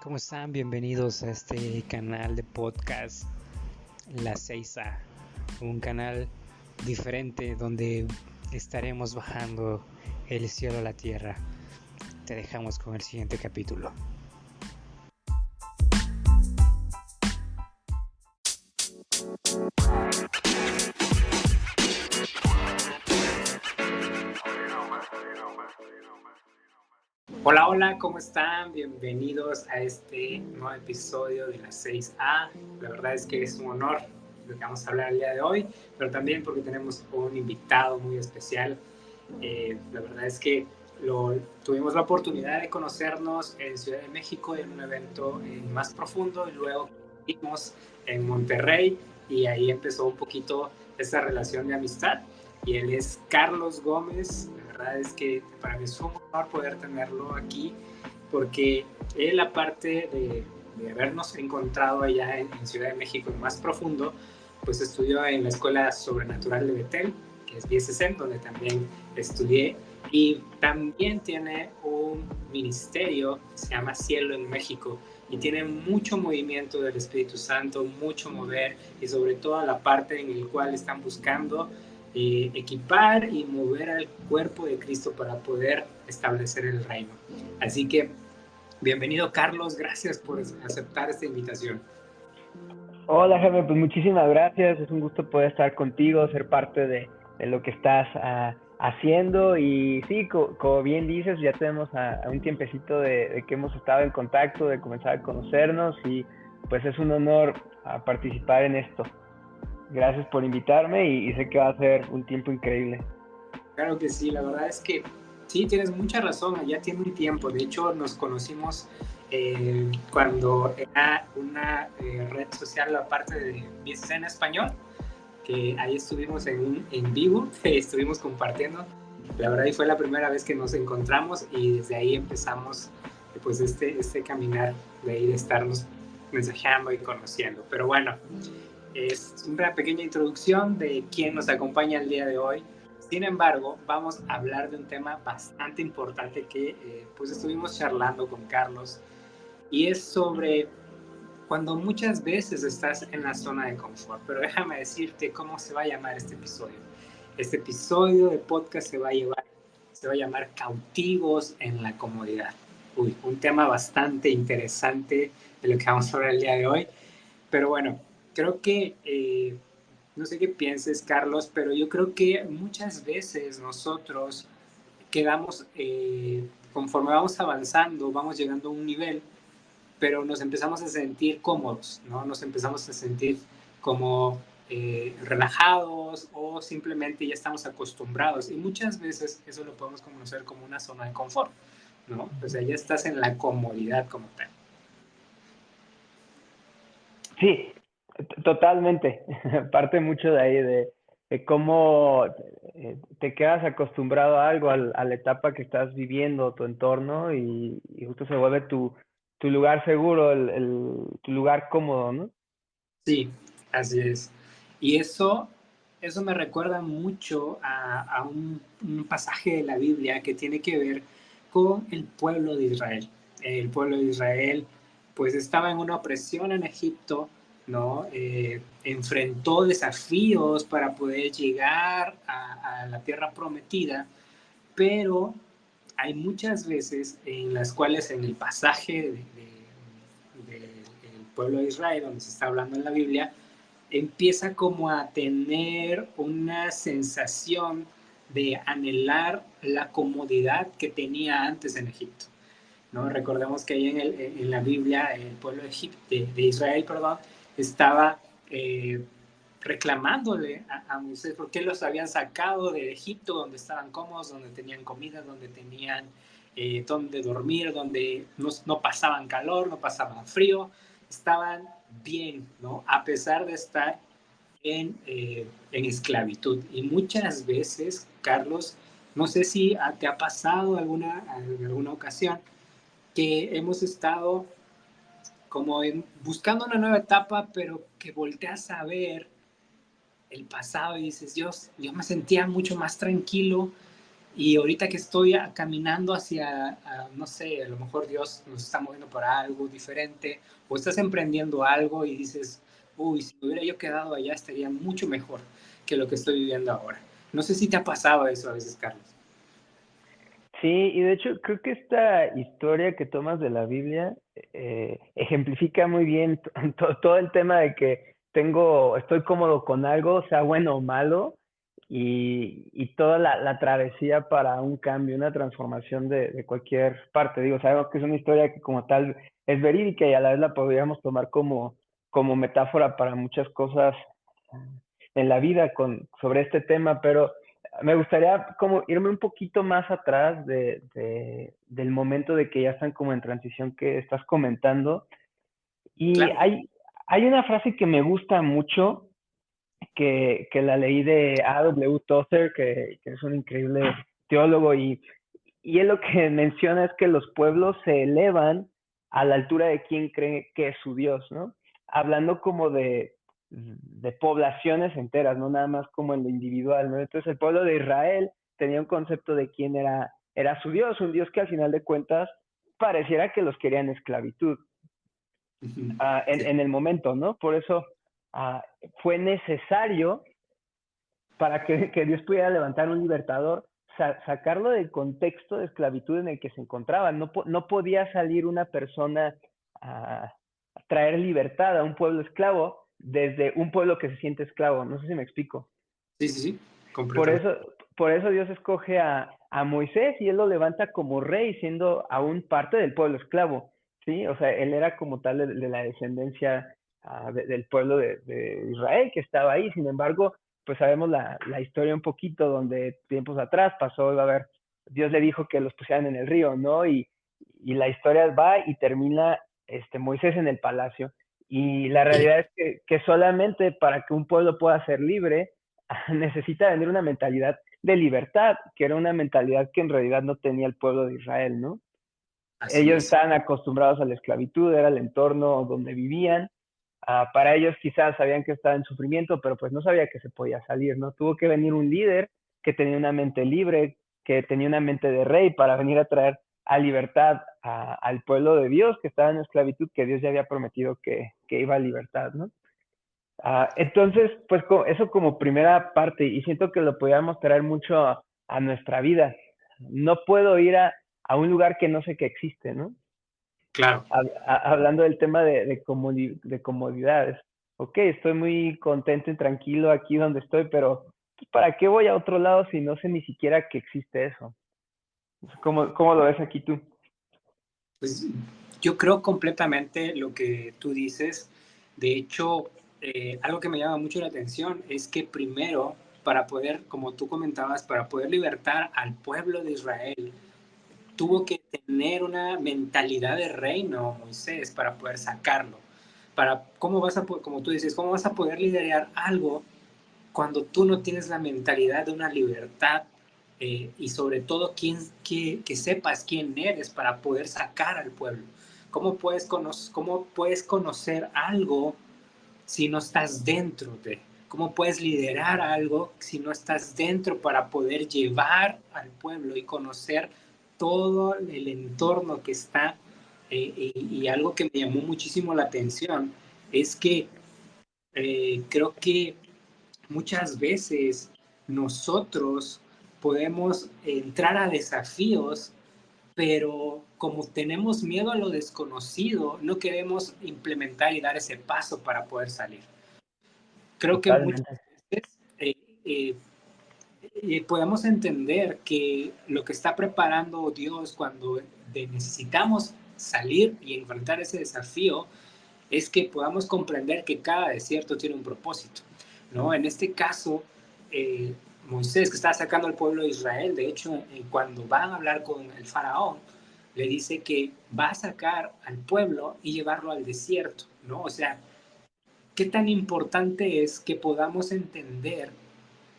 ¿Cómo están? Bienvenidos a este canal de podcast La 6A, un canal diferente donde estaremos bajando el cielo a la tierra. Te dejamos con el siguiente capítulo. Hola, hola, ¿cómo están? Bienvenidos a este nuevo episodio de la 6A. La verdad es que es un honor lo que vamos a hablar el día de hoy, pero también porque tenemos un invitado muy especial. La verdad es que tuvimos la oportunidad de conocernos en Ciudad de México en un evento más profundo y luego vimos en Monterrey y ahí empezó un poquito esta relación de amistad. Y él es Carlos Gómez. La verdad es que para mí es un honor poder tenerlo aquí porque él, aparte de habernos encontrado allá en Ciudad de México en más profundo, pues estudió en la Escuela Sobrenatural de Betel, que es BSSM, donde también estudié, y también tiene un ministerio que se llama Cielo en México, y tiene mucho movimiento del Espíritu Santo, mucho mover, y sobre todo la parte en la cual están buscando equipar y mover al cuerpo de Cristo para poder establecer el reino. Así que, bienvenido Carlos, gracias por aceptar esta invitación. Hola Jaime, pues muchísimas gracias, es un gusto poder estar contigo, ser parte de lo que estás haciendo y sí, como bien dices, ya tenemos a un tiempecito de que hemos estado en contacto, de comenzar a conocernos y pues es un honor participar en esto. Gracias por invitarme y sé que va a ser un tiempo increíble. Claro que sí, la verdad es que sí, tienes mucha razón, ya tiene un tiempo, de hecho nos conocimos cuando era una red social aparte de BSC en español, que ahí estuvimos en vivo, estuvimos compartiendo, la verdad y fue la primera vez que nos encontramos y desde ahí empezamos pues este caminar de ahí de estarnos mensajeando y conociendo, pero bueno, es una pequeña introducción de quién nos acompaña el día de hoy. Sin embargo, vamos a hablar de un tema bastante importante que pues estuvimos charlando con Carlos y es sobre cuando muchas veces estás en la zona de confort. Pero déjame decirte cómo se va a llamar este episodio. Este episodio de podcast se va a llamar Cautivos en la comodidad. Uy, un tema bastante interesante de lo que vamos a hablar el día de hoy. Pero bueno, creo que no sé qué pienses, Carlos, pero yo creo que muchas veces nosotros quedamos, conforme vamos avanzando, vamos llegando a un nivel, pero nos empezamos a sentir cómodos, ¿no? Nos empezamos a sentir como relajados o simplemente ya estamos acostumbrados. Y muchas veces eso lo podemos conocer como una zona de confort, ¿no? O sea, ya estás en la comodidad como tal. Sí, totalmente. Parte mucho de ahí, de cómo te quedas acostumbrado a algo, a la etapa que estás viviendo, tu entorno, y justo se vuelve tu lugar seguro, tu lugar cómodo, ¿no? Sí, así es. Y eso me recuerda mucho a un pasaje de la Biblia que tiene que ver con el pueblo de Israel. El pueblo de Israel pues estaba en una opresión en Egipto, ¿no? Enfrentó desafíos para poder llegar a la tierra prometida, pero hay muchas veces en las cuales en el pasaje del pueblo de Israel, donde se está hablando en la Biblia, empieza como a tener una sensación de anhelar la comodidad que tenía antes en Egipto, ¿no? Recordemos que ahí en la Biblia el pueblo de Israel, perdón, estaba reclamándole a Moisés porque los habían sacado de Egipto, donde estaban cómodos, donde tenían comida, donde tenían donde dormir, donde no pasaban calor, no pasaban frío, estaban bien, ¿no? A pesar de estar en esclavitud. Y muchas veces, Carlos, no sé si te ha pasado en alguna ocasión que hemos estado como buscando una nueva etapa, pero que volteas a ver el pasado y dices, Dios, yo me sentía mucho más tranquilo Y ahorita que estoy caminando hacia, no sé, a lo mejor Dios nos está moviendo para algo diferente, o estás emprendiendo algo y dices, uy, si me hubiera yo quedado allá estaría mucho mejor que lo que estoy viviendo ahora. No sé si te ha pasado eso a veces, Carlos. Sí, y de hecho creo que esta historia que tomas de la Biblia ejemplifica muy bien todo el tema de que estoy cómodo con algo, sea bueno o malo, y toda la travesía para un cambio, una transformación de cualquier parte. Digo, sabemos que es una historia que como tal es verídica y a la vez la podríamos tomar como metáfora para muchas cosas en la vida sobre este tema, pero me gustaría como irme un poquito más atrás del momento de que ya están como en transición que estás comentando. Y Claro. hay una frase que me gusta mucho, que la leí de A.W. Tozer, que es un increíble teólogo, y él lo que menciona es que los pueblos se elevan a la altura de quien cree que es su Dios, ¿no? Hablando como de poblaciones enteras, no nada más como en lo individual, ¿no? Entonces el pueblo de Israel tenía un concepto de quién era su Dios, un Dios que al final de cuentas pareciera que los quería en esclavitud Sí. en el momento, ¿no? Por eso uh, fue necesario para que Dios pudiera levantar un libertador, sacarlo del contexto de esclavitud en el que se encontraba. No podía salir una persona a traer libertad a un pueblo esclavo desde un pueblo que se siente esclavo. No sé si me explico. Sí, sí, sí, Por completamente. eso, por eso Dios escoge a Moisés y él lo levanta como rey, siendo aún parte del pueblo esclavo. ¿Sí? O sea, él era como tal de la descendencia del pueblo de Israel que estaba ahí. Sin embargo, pues sabemos la historia un poquito donde tiempos atrás pasó, iba a ver, Dios le dijo que los pusieran en el río, ¿no? Y la historia va y termina Moisés en el palacio. Y la Sí, realidad es que solamente para que un pueblo pueda ser libre, necesita tener una mentalidad de libertad, que era una mentalidad que en realidad no tenía el pueblo de Israel, ¿no? así Ellos es. estaban acostumbrados a la esclavitud, era el entorno donde vivían. Para ellos quizás sabían que estaba en sufrimiento, pero pues no sabía que se podía salir, ¿no? Tuvo que venir un líder que tenía una mente libre, que tenía una mente de rey para venir a traer a libertad al pueblo de Dios que estaba en esclavitud, que Dios ya había prometido que iba a libertad, ¿no? Entonces, pues eso como primera parte, y siento que lo podíamos traer mucho a nuestra vida. No puedo ir a un lugar que no sé que existe, ¿no? Claro. Hablando del tema de comodidades. Ok, estoy muy contento y tranquilo aquí donde estoy, pero ¿para qué voy a otro lado si no sé ni siquiera que existe eso? ¿Cómo lo ves aquí tú? Pues yo creo completamente lo que tú dices. De hecho, algo que me llama mucho la atención es que primero, para poder, como tú comentabas, para poder libertar al pueblo de Israel, tuvo que tener una mentalidad de reino, Moisés, para poder sacarlo. ¿Cómo vas como tú dices, cómo vas a poder liderar algo cuando tú no tienes la mentalidad de una libertad y sobre todo que sepas quién eres para poder sacar al pueblo? ¿Cómo puedes conocer algo si no estás dentro de? ¿Cómo puedes liderar algo si no estás dentro para poder llevar al pueblo y conocer todo el entorno que está? Y algo que me llamó muchísimo la atención es que creo que muchas veces nosotros podemos entrar a desafíos, pero como tenemos miedo a lo desconocido, no queremos implementar y dar ese paso para poder salir. Creo que muchas Totalmente. veces eh, podemos entender que lo que está preparando Dios cuando necesitamos salir y enfrentar ese desafío es que podamos comprender que cada desierto tiene un propósito, ¿no? En este caso, eh, Moisés, que está sacando al pueblo de Israel, de hecho, cuando van a hablar con el faraón, le dice que va a sacar al pueblo y llevarlo al desierto, ¿no? O sea, ¿qué tan importante es que podamos entender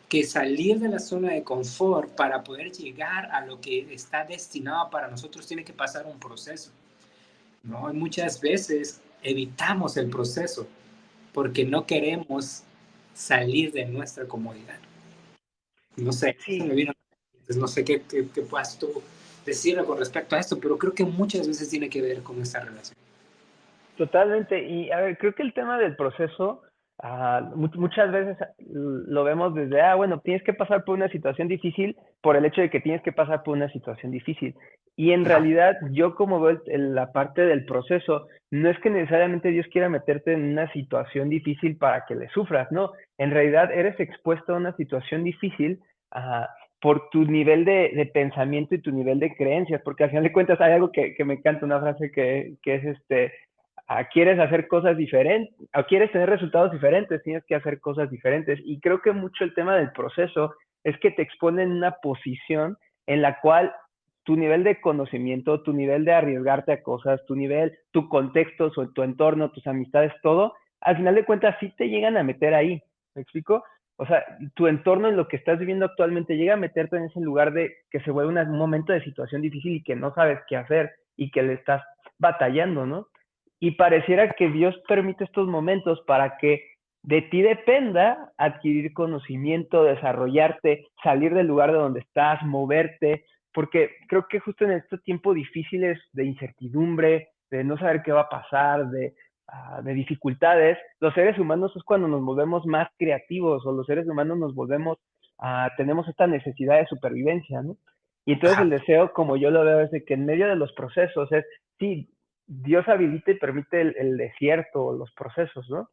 que salir de la zona de confort para poder llegar a lo que está destinado para nosotros tiene que pasar un proceso, ¿no? Y muchas veces evitamos el proceso porque no queremos salir de nuestra comodidad. No sé, eso me Sí, vino. Entonces, no sé qué puedas tú decirle con respecto a esto, pero creo que muchas veces tiene que ver con esta relación. Totalmente. Y a ver, creo que el tema del proceso, muchas veces lo vemos desde, bueno, tienes que pasar por una situación difícil por el hecho de que tienes que pasar por una situación difícil. Y en Ajá, realidad, yo como veo la parte del proceso, no es que necesariamente Dios quiera meterte en una situación difícil para que le sufras, no. En realidad, eres expuesto a una situación difícil ah, por tu nivel de pensamiento y tu nivel de creencias, porque al final de cuentas hay algo que me encanta, una frase que es quieres hacer cosas diferentes, o quieres tener resultados diferentes, tienes que hacer cosas diferentes. Y creo que mucho el tema del proceso es que te expone en una posición en la cual tu nivel de conocimiento, tu nivel de arriesgarte a cosas, tu nivel, tu contexto, tu entorno, tus amistades, todo, al final de cuentas sí te llegan a meter ahí. ¿Me explico? O sea, tu entorno en lo que estás viviendo actualmente llega a meterte en ese lugar de que se vuelve un momento de situación difícil y que no sabes qué hacer y que le estás batallando, ¿no? Y pareciera que Dios permite estos momentos para que de ti dependa adquirir conocimiento, desarrollarte, salir del lugar de donde estás, moverte, porque creo que justo en estos tiempos difíciles de incertidumbre, de no saber qué va a pasar, de dificultades, los seres humanos es cuando nos volvemos más creativos o los seres humanos nos volvemos, tenemos esta necesidad de supervivencia, ¿no? Y entonces el ajá, deseo, como yo lo veo, es de que en medio de los procesos es, sí, Dios habilita y permite el desierto o los procesos, ¿no?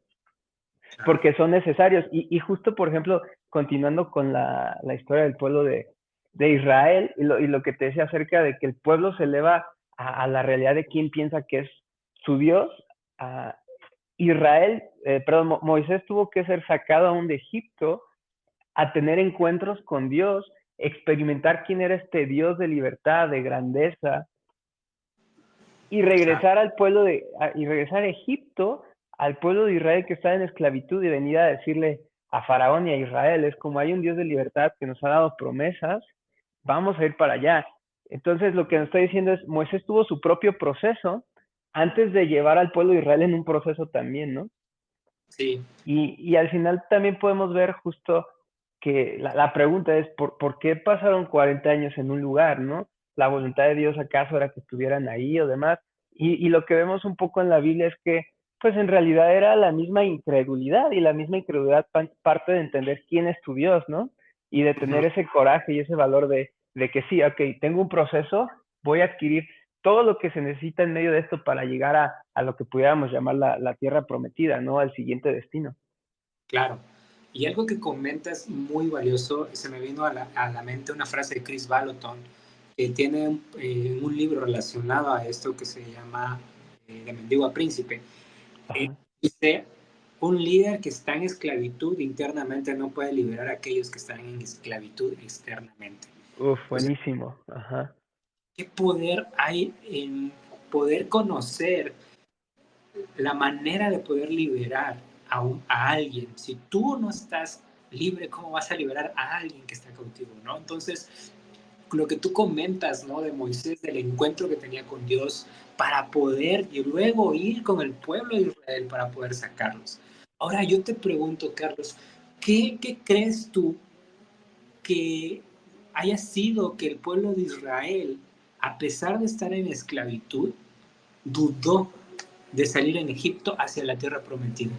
claro. Porque son necesarios. Y justo, por ejemplo, continuando con la historia del pueblo de Israel y lo que te decía acerca de que el pueblo se eleva la realidad de quién piensa que es su Dios, a Israel, perdón, Moisés tuvo que ser sacado aún de Egipto a tener encuentros con Dios, experimentar quién era este Dios de libertad, de grandeza, y Claro, regresar y regresar a Egipto, al pueblo de Israel que está en esclavitud y venir a decirle a Faraón y a Israel, es como hay un Dios de libertad que nos ha dado promesas, vamos a ir para allá. Entonces lo que nos está diciendo es, Moisés tuvo su propio proceso antes de llevar al pueblo de Israel en un proceso también, ¿no? sí, Y al final también podemos ver justo que la pregunta es, ¿por qué pasaron 40 años en un lugar, no? ¿La voluntad de Dios acaso era que estuvieran ahí o demás? Y lo que vemos un poco en la Biblia es que, pues en realidad era la misma incredulidad y la misma incredulidad parte de entender quién es tu Dios, ¿no? Y de tener ujú, ese coraje y ese valor de que sí, ok, tengo un proceso, voy a adquirir todo lo que se necesita en medio de esto para llegar a lo que pudiéramos llamar la tierra prometida, ¿no? Al siguiente destino. claro. Y algo que comentas muy valioso, se me vino a la mente una frase de Chris Vallotton, que tiene un libro relacionado a esto que se llama De Mendigo a Príncipe. Eh, Ajá. dice, un líder que está en esclavitud internamente no puede liberar a aquellos que están en esclavitud externamente. Uf, O sea, buenísimo. Ajá. ¿qué poder hay en poder conocer la manera de poder liberar a alguien? Si tú no estás libre, ¿cómo vas a liberar a alguien que está cautivo, no? Entonces, lo que tú comentas, ¿no? De Moisés, del encuentro que tenía con Dios para poder y luego ir con el pueblo de Israel para poder sacarlos. Ahora yo te pregunto, Carlos, ¿qué crees tú que haya sido que el pueblo de Israel, a pesar de estar en esclavitud, dudó de salir en Egipto hacia la tierra prometida?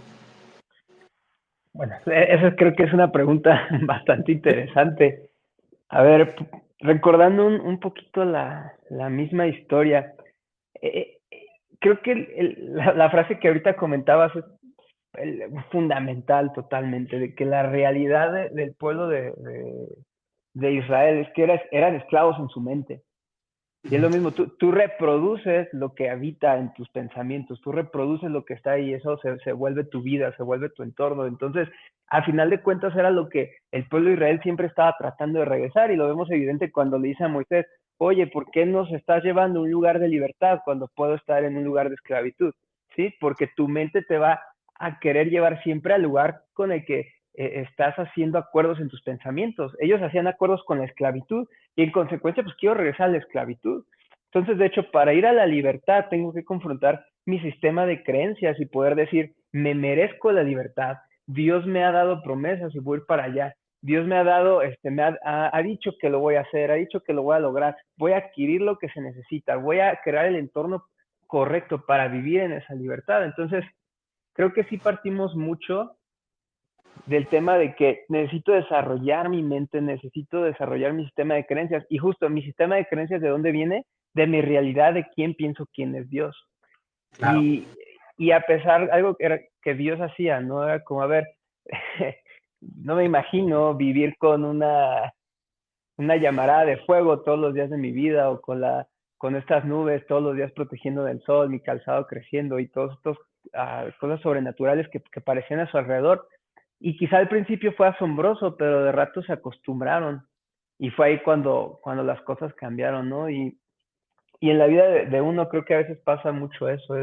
Bueno, esa creo que es una pregunta bastante interesante. A ver, recordando un poquito la misma historia, creo que la frase que ahorita comentabas es fundamental totalmente, de que la realidad del pueblo de Israel es que eran esclavos en su mente. Y es lo mismo, tú reproduces lo que habita en tus pensamientos, tú reproduces lo que está ahí, eso se vuelve tu vida, se vuelve tu entorno. Entonces, al final de cuentas era lo que el pueblo de Israel siempre estaba tratando de regresar y lo vemos evidente cuando le dice a Moisés, oye, ¿por qué nos estás llevando a un lugar de libertad cuando puedo estar en un lugar de esclavitud? ¿Sí? Porque tu mente te va a querer llevar siempre al lugar con el que estás haciendo acuerdos en tus pensamientos. Ellos hacían acuerdos con la esclavitud y en consecuencia, pues quiero regresar a la esclavitud. Entonces, de hecho, para ir a la libertad tengo que confrontar mi sistema de creencias y poder decir, me merezco la libertad, Dios me ha dado promesas y voy para allá. Dios me ha dado, ha dicho que lo voy a hacer, ha dicho que lo voy a lograr, voy a adquirir lo que se necesita, voy a crear el entorno correcto para vivir en esa libertad. Entonces, creo que sí partimos mucho del tema de que necesito desarrollar mi mente, necesito desarrollar mi sistema de creencias. Y justo mi sistema de creencias, ¿de dónde viene? De mi realidad, de quién pienso quién es Dios. Claro, Y, y a pesar, algo que Dios hacía, ¿no? Era como, a ver, no me imagino vivir con una llamarada de fuego todos los días de mi vida o con estas nubes todos los días protegiendo del sol, mi calzado creciendo y todas estas cosas sobrenaturales que parecían a su alrededor. Y quizá al principio fue asombroso, pero de rato se acostumbraron. Y fue ahí cuando las cosas cambiaron, ¿no? Y en la vida de uno creo que a veces pasa mucho eso,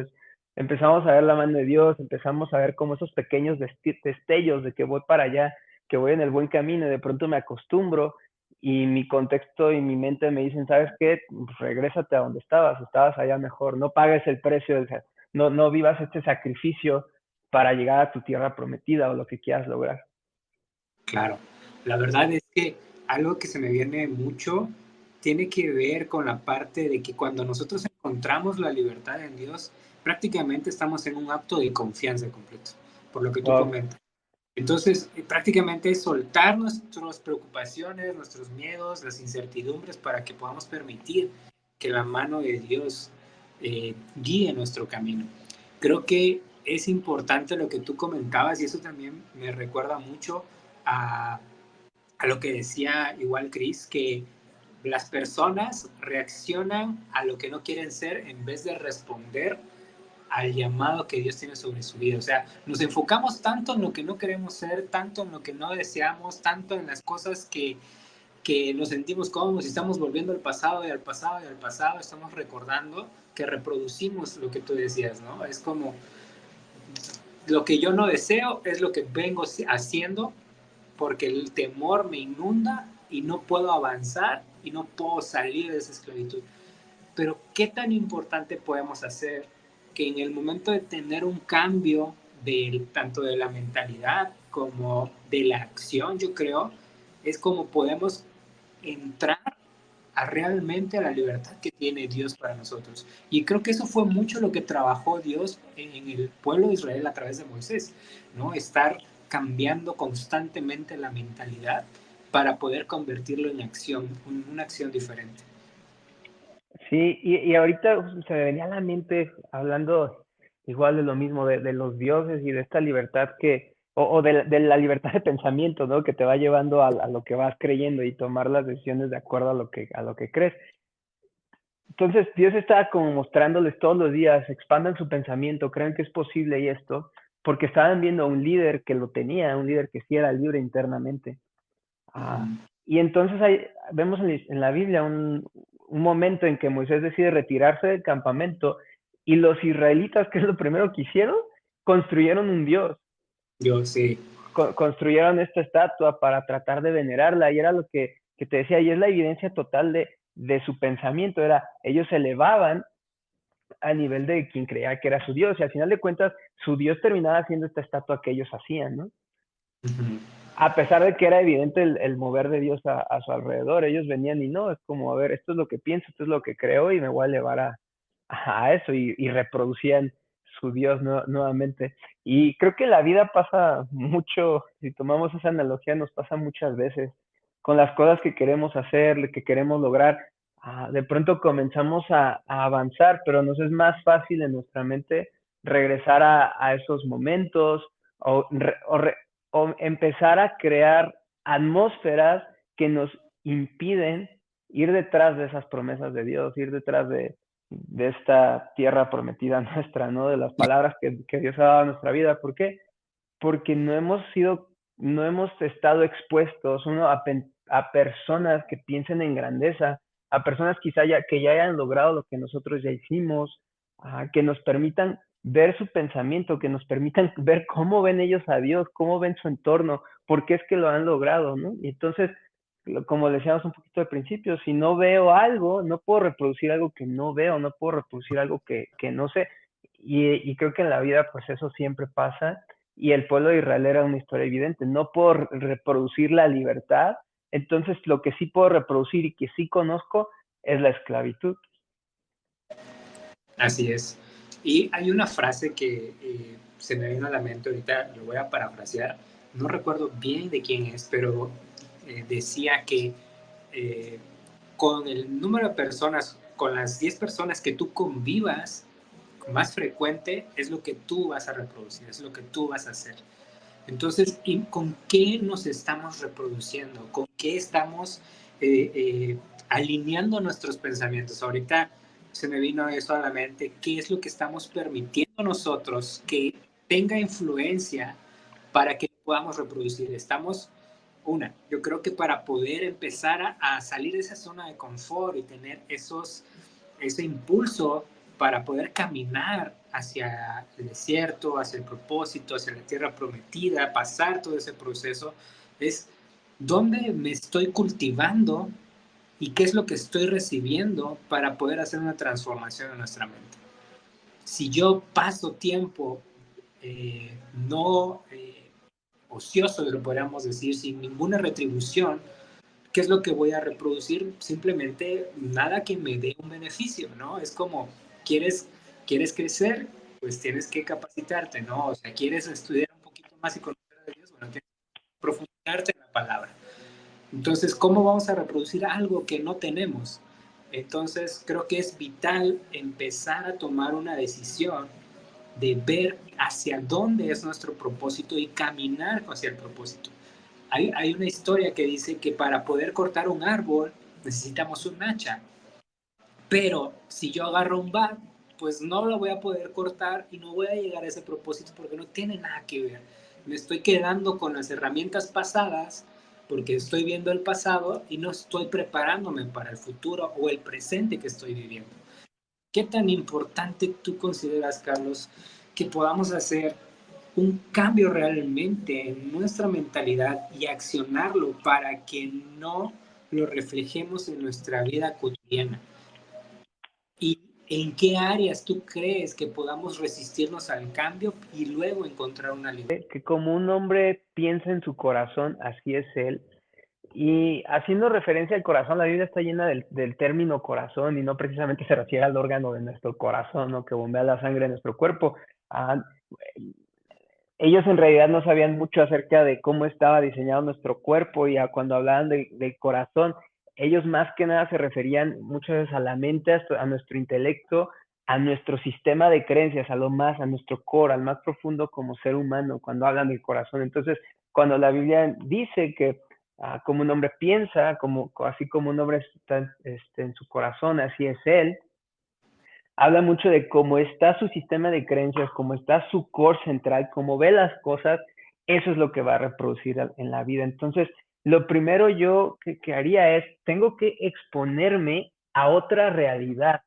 empezamos a ver la mano de Dios, empezamos a ver como esos pequeños destellos de que voy para allá, que voy en el buen camino, y de pronto me acostumbro y mi contexto y mi mente me dicen, ¿sabes qué? Regrésate a donde estabas allá mejor, no pagues el precio, no vivas este sacrificio para llegar a tu tierra prometida o lo que quieras lograr. claro. La verdad es que algo que se me viene mucho tiene que ver con la parte de que cuando nosotros encontramos la libertad en Dios, prácticamente estamos en un acto de confianza completo, por lo que tú Wow. comentas. Entonces, prácticamente es soltar nuestras preocupaciones, nuestros miedos, las incertidumbres para que podamos permitir que la mano de Dios guíe nuestro camino. Creo que es importante lo que tú comentabas y eso también me recuerda mucho a, a lo que decía igual Chris, que las personas reaccionan a lo que no quieren ser en vez de responder al llamado que Dios tiene sobre su vida. O sea, nos enfocamos tanto en lo que no queremos ser, tanto en lo que no deseamos, tanto en las cosas que nos sentimos cómodos y estamos volviendo al pasado y al pasado y al pasado, estamos recordando que reproducimos lo que tú decías, ¿no? Es como lo que yo no deseo es lo que vengo haciendo porque el temor me inunda y no puedo avanzar y no puedo salir de esa esclavitud. Pero ¿qué tan importante podemos hacer que en el momento de tener un cambio tanto de la mentalidad como de la acción, yo creo, es como podemos entrar realmente a la libertad que tiene Dios para nosotros? Y creo que eso fue mucho lo que trabajó Dios en el pueblo de Israel a través de Moisés, ¿no? Estar cambiando constantemente la mentalidad para poder convertirlo en acción, en una acción diferente. Sí, y ahorita se me venía a la mente hablando igual de lo mismo, de los dioses y de esta libertad o de la libertad de pensamiento, ¿no? Que te va llevando a lo que vas creyendo y tomar las decisiones de acuerdo a lo que crees. Entonces, Dios está como mostrándoles todos los días, expandan su pensamiento, crean que es posible y esto, porque estaban viendo a un líder que lo tenía, un líder que sí era libre internamente. Ah, Uh-huh. y entonces vemos en la Biblia un momento en que Moisés decide retirarse del campamento y los israelitas, ¿qué es lo primero que hicieron? Construyeron un dios, Yo sí. construyeron esta estatua para tratar de venerarla y era lo que te decía, y es la evidencia total de su pensamiento, era ellos se elevaban a nivel de quien creía que era su dios y al final de cuentas su dios terminaba siendo esta estatua que ellos hacían, ¿no? Uh-huh. A pesar de que era evidente el mover de Dios a su alrededor, ellos venían y no, es como, a ver, esto es lo que pienso, esto es lo que creo y me voy a elevar a eso y reproducían su Dios nuevamente. Y creo que en la vida pasa mucho, si tomamos esa analogía, nos pasa muchas veces con las cosas que queremos hacer, que queremos lograr. De pronto comenzamos a avanzar, pero nos es más fácil en nuestra mente regresar a esos momentos o, o empezar a crear atmósferas que nos impiden ir detrás de esas promesas de Dios, ir detrás de esta tierra prometida nuestra, ¿no? De las palabras que Dios ha dado a nuestra vida. ¿Por qué? Porque no hemos estado expuestos a personas que piensen en grandeza, a personas quizá que ya hayan logrado lo que nosotros ya hicimos, que nos permitan ver su pensamiento, que nos permitan ver cómo ven ellos a Dios, cómo ven su entorno, por qué es que lo han logrado, ¿no? Y entonces, como decíamos un poquito al principio, si no veo algo, no puedo reproducir algo que no veo, no puedo reproducir algo que no sé. Y creo que en la vida, pues eso siempre pasa y el pueblo de Israel era una historia evidente. No puedo reproducir la libertad, entonces lo que sí puedo reproducir y que sí conozco es la esclavitud. Así es. Y hay una frase que se me vino a la mente ahorita, lo voy a parafrasear, no recuerdo bien de quién es, pero decía que eh, con el número de personas, con las 10 personas que tú convivas más frecuente, es lo que tú vas a reproducir, es lo que tú vas a hacer. Entonces, ¿con qué nos estamos reproduciendo? ¿Con qué estamos alineando nuestros pensamientos? Ahorita se me vino eso a la mente, ¿qué es lo que estamos permitiendo nosotros que tenga influencia para que podamos reproducir? Yo creo que para poder empezar a salir de esa zona de confort y tener ese impulso para poder caminar hacia el desierto, hacia el propósito, hacia la tierra prometida, pasar todo ese proceso, es dónde me estoy cultivando y qué es lo que estoy recibiendo para poder hacer una transformación en nuestra mente. Si yo paso tiempo no ocioso, lo podríamos decir, sin ninguna retribución, ¿qué es lo que voy a reproducir? Simplemente nada que me dé un beneficio, ¿no? Es como, ¿quieres crecer? Pues tienes que capacitarte, ¿no? O sea, ¿quieres estudiar un poquito más y conocer a Dios? Bueno, tienes que profundizarte en la palabra. Entonces, ¿cómo vamos a reproducir algo que no tenemos? Entonces, creo que es vital empezar a tomar una decisión de ver hacia dónde es nuestro propósito y caminar hacia el propósito. Hay una historia que dice que para poder cortar un árbol necesitamos un hacha, pero si yo agarro un bat, pues no lo voy a poder cortar y no voy a llegar a ese propósito porque no tiene nada que ver. Me estoy quedando con las herramientas pasadas porque estoy viendo el pasado y no estoy preparándome para el futuro o el presente que estoy viviendo. ¿Qué tan importante tú consideras, Carlos, que podamos hacer un cambio realmente en nuestra mentalidad y accionarlo para que no lo reflejemos en nuestra vida cotidiana? ¿Y en qué áreas tú crees que podamos resistirnos al cambio y luego encontrar una libertad? Que como un hombre piensa en su corazón, así es él. Y haciendo referencia al corazón, la Biblia está llena del término corazón y no precisamente se refiere al órgano de nuestro corazón, ¿no? Que bombea la sangre de nuestro cuerpo. Ah, ellos en realidad no sabían mucho acerca de cómo estaba diseñado nuestro cuerpo y cuando hablaban del corazón, ellos más que nada se referían muchas veces a la mente, a nuestro intelecto, a nuestro sistema de creencias, a nuestro core, al más profundo como ser humano, cuando hablan del corazón. Entonces, cuando la Biblia dice que como un hombre piensa, así como un hombre está en su corazón, así es él, habla mucho de cómo está su sistema de creencias, cómo está su core central, cómo ve las cosas, eso es lo que va a reproducir en la vida. Entonces, lo primero yo que haría es, tengo que exponerme a otra realidad.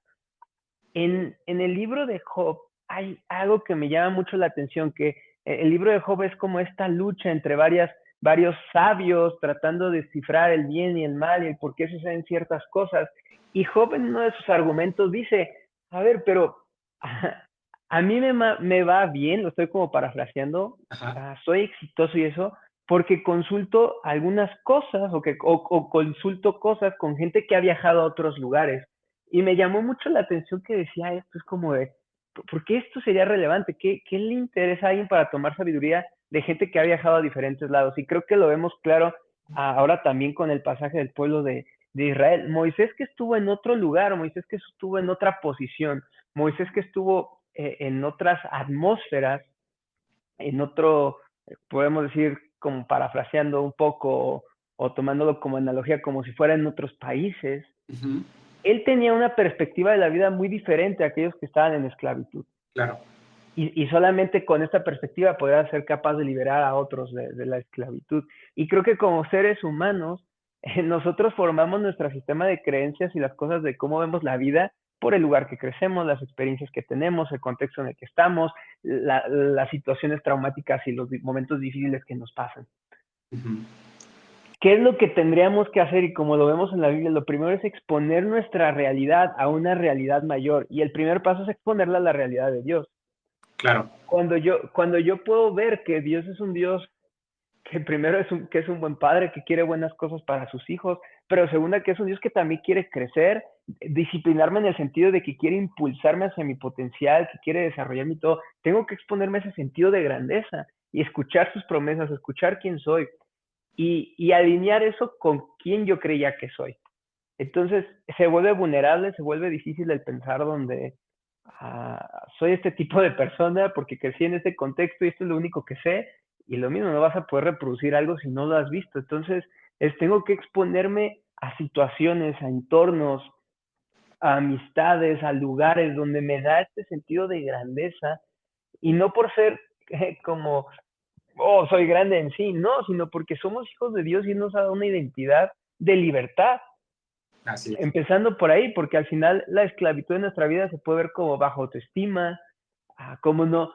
En el libro de Job hay algo que me llama mucho la atención, que el libro de Job es como esta lucha entre varios sabios tratando de descifrar el bien y el mal y el por qué suceden ciertas cosas. Y Job en uno de sus argumentos dice, a ver, pero a mí me va bien, lo estoy como parafraseando, soy exitoso y eso, porque consulto algunas cosas o consulto cosas con gente que ha viajado a otros lugares. Y me llamó mucho la atención que decía esto, es como de, ¿por qué esto sería relevante? ¿Qué le interesa a alguien para tomar sabiduría de gente que ha viajado a diferentes lados? Y creo que lo vemos claro ahora también con el pasaje del pueblo de Israel. Moisés que estuvo en otro lugar, Moisés que estuvo en otra posición, Moisés que estuvo en otras atmósferas, en otro, podemos decir, como parafraseando un poco o tomándolo como analogía, como si fuera en otros países. Uh-huh. Él tenía una perspectiva de la vida muy diferente a aquellos que estaban en esclavitud. Claro. Y solamente con esta perspectiva podría ser capaz de liberar a otros de la esclavitud. Y creo que como seres humanos, nosotros formamos nuestro sistema de creencias y las cosas de cómo vemos la vida por el lugar que crecemos, las experiencias que tenemos, el contexto en el que estamos, las situaciones traumáticas y los momentos difíciles que nos pasan. Uh-huh. ¿Qué es lo que tendríamos que hacer? Y como lo vemos en la Biblia, lo primero es exponer nuestra realidad a una realidad mayor. Y el primer paso es exponerla a la realidad de Dios. Claro. Cuando yo puedo ver que Dios es un Dios que primero que es un buen padre, que quiere buenas cosas para sus hijos, pero segunda que es un Dios que también quiere crecer, disciplinarme en el sentido de que quiere impulsarme hacia mi potencial, que quiere desarrollarme y todo, tengo que exponerme a ese sentido de grandeza y escuchar sus promesas, escuchar quién soy y alinear eso con quién yo creía que soy. Entonces se vuelve vulnerable, se vuelve difícil el pensar donde soy este tipo de persona porque crecí en este contexto y esto es lo único que sé, y lo mismo, no vas a poder reproducir algo si no lo has visto. Entonces, tengo que exponerme a situaciones, a entornos, a amistades, a lugares donde me da este sentido de grandeza, y no por ser como, oh, soy grande en sí, no, sino porque somos hijos de Dios y Él nos ha dado una identidad de libertad. Así es. Empezando por ahí, porque al final la esclavitud en nuestra vida se puede ver como bajo autoestima, cómo no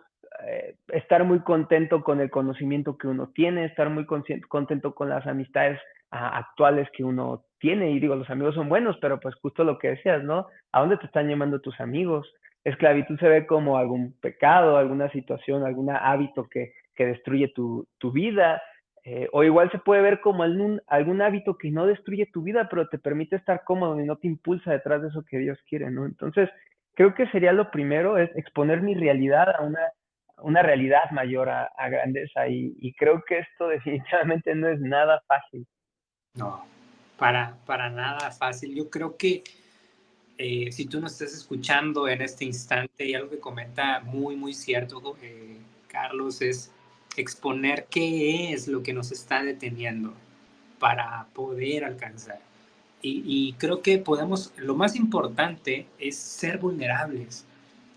estar muy contento con el conocimiento que uno tiene, estar muy contento con las amistades actuales que uno tiene. Y digo, los amigos son buenos, pero pues justo lo que decías, ¿no? ¿A dónde te están llamando tus amigos? Esclavitud se ve como algún pecado, alguna situación, algún hábito que destruye tu vida. O igual se puede ver como algún hábito que no destruye tu vida, pero te permite estar cómodo y no te impulsa detrás de eso que Dios quiere, ¿no? Entonces, creo que sería lo primero, es exponer mi realidad a una realidad mayor a grandeza. Y creo que esto definitivamente no es nada fácil. No, para nada fácil. Yo creo que si tú nos estás escuchando en este instante y algo que comenta muy, muy cierto, Carlos, es exponer qué es lo que nos está deteniendo para poder alcanzar. Y creo que podemos, lo más importante es ser vulnerables.